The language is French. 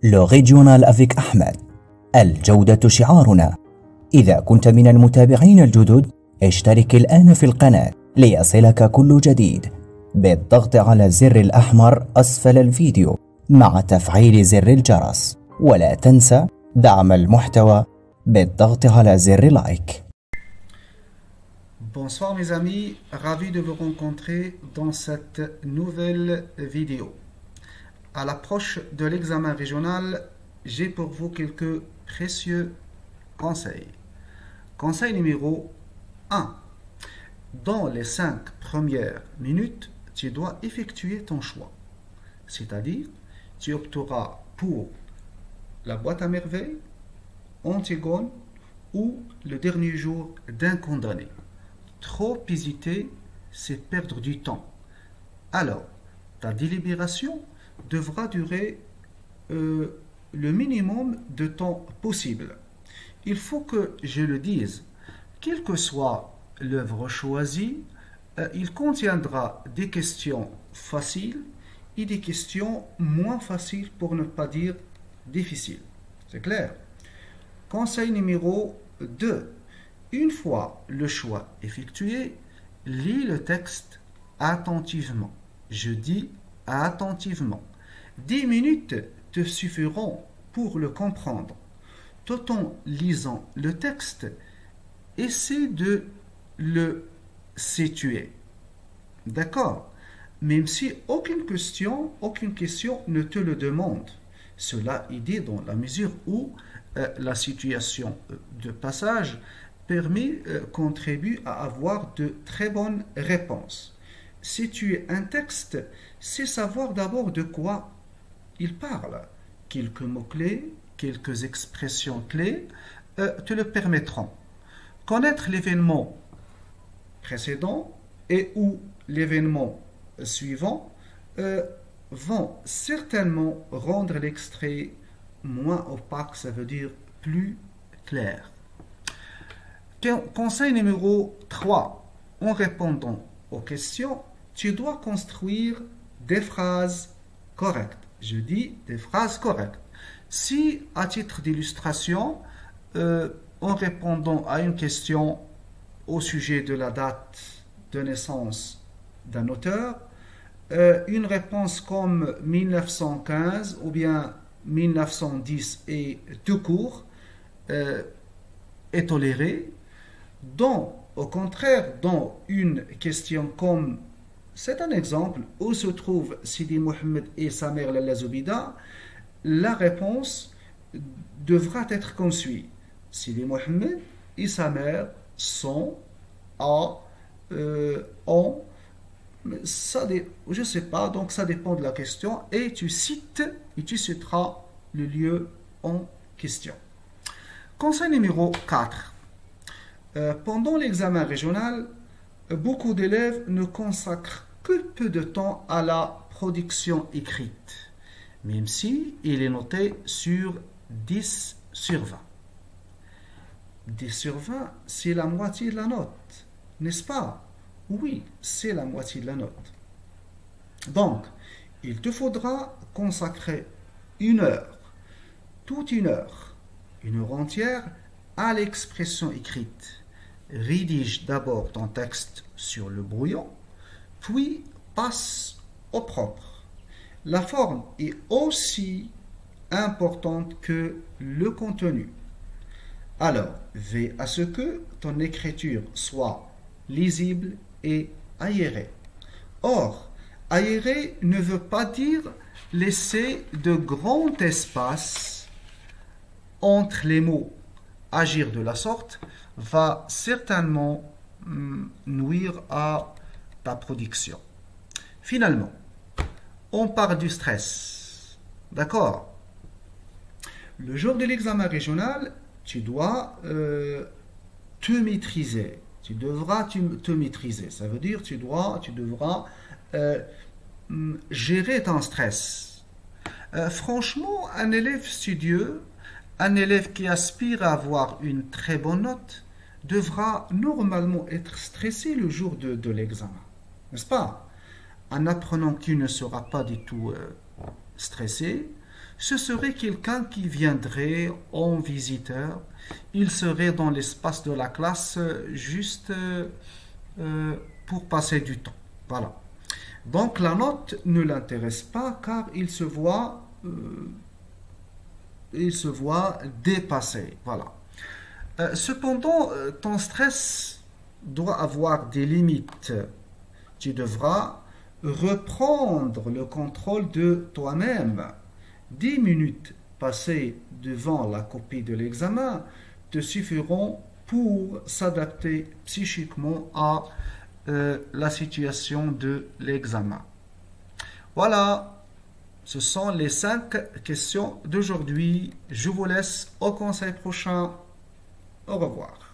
لو ريجيونال افيك أحمد. الجودة شعارنا. إذا كنت من المتابعين الجدد اشترك الآن في القناة ليصلك كل جديد بالضغط على الزر الأحمر أسفل الفيديو مع تفعيل زر الجرس، ولا تنسى دعم المحتوى بالضغط على زر لايك. Bonsoir mes amis, ravi de vous rencontrer dans cette nouvelle vidéo. À l'approche de l'examen régional, j'ai pour vous quelques précieux conseils. Conseil numéro 1. Dans les 5 premières minutes, tu dois effectuer ton choix. C'est-à-dire, tu opteras pour la boîte à merveilles, Antigone ou le dernier jour d'un condamné. Trop hésiter, c'est perdre du temps. Alors, ta délibération devra durer le minimum de temps possible. Il faut que je le dise, quelle que soit l'œuvre choisie, il contiendra des questions faciles et des questions moins faciles, pour ne pas dire difficiles. C'est clair? Conseil numéro 2. Une fois le choix effectué, lis le texte attentivement. Je dis attentivement. 10 minutes te suffiront pour le comprendre. Tout en lisant le texte, essaie de le situer. D'accord? Même si aucune question ne te le demande. Cela est dit dans la mesure où la situation de passage contribue à avoir de très bonnes réponses. Situer un texte, c'est savoir d'abord de quoi il parle. Quelques mots-clés, quelques expressions clés te le permettront. Connaître l'événement précédent et ou l'événement suivant vont certainement rendre l'extrait moins opaque, ça veut dire plus clair. Conseil numéro 3. En répondant aux questions, tu dois construire des phrases correctes. Je dis des phrases correctes. Si, à titre d'illustration, en répondant à une question au sujet de la date de naissance d'un auteur, une réponse comme 1915 ou bien 1910 est tout court est tolérée. Au contraire, dans une question comme, c'est un exemple, où se trouvent Sidi Mohammed et sa mère Lalla Zoubida, la réponse devra être comme suit. Sidi Mohammed et sa mère sont en, je ne sais pas, donc ça dépend de la question, et tu citeras le lieu en question. Conseil numéro 4. Pendant l'examen régional, beaucoup d'élèves ne consacrent que peu de temps à la production écrite, même si il est noté sur 10 sur 20. 10 sur 20, c'est la moitié de la note, n'est-ce pas? Oui, c'est la moitié de la note. Donc, il te faudra consacrer une heure, toute une heure entière à l'expression écrite. Rédige d'abord ton texte sur le brouillon, puis passe au propre. La forme est aussi importante que le contenu. Alors, veille à ce que ton écriture soit lisible et aérée. Or, aéré ne veut pas dire laisser de grands espaces entre les mots. Agir de la sorte va certainement nuire à ta production. Finalement, on parle du stress. D'accord? Le jour de l'examen régional, tu dois te maîtriser. Tu devras te maîtriser. Ça veut dire tu devras gérer ton stress. Franchement, un élève studieux, un élève qui aspire à avoir une très bonne note, devra normalement être stressé le jour de l'examen. N'est-ce pas? Un apprenant qui ne sera pas du tout stressé ce serait quelqu'un qui viendrait en visiteur. Il serait dans l'espace de la classe juste pour passer du temps. Voilà. Donc la note ne l'intéresse pas car il se voit dépassé. Voilà. Cependant, ton stress doit avoir des limites. Tu devras reprendre le contrôle de toi-même. 10 minutes passées devant la copie de l'examen te suffiront pour s'adapter psychiquement à la situation de l'examen. Voilà, ce sont les 5 questions d'aujourd'hui. Je vous laisse au conseil prochain. Au revoir.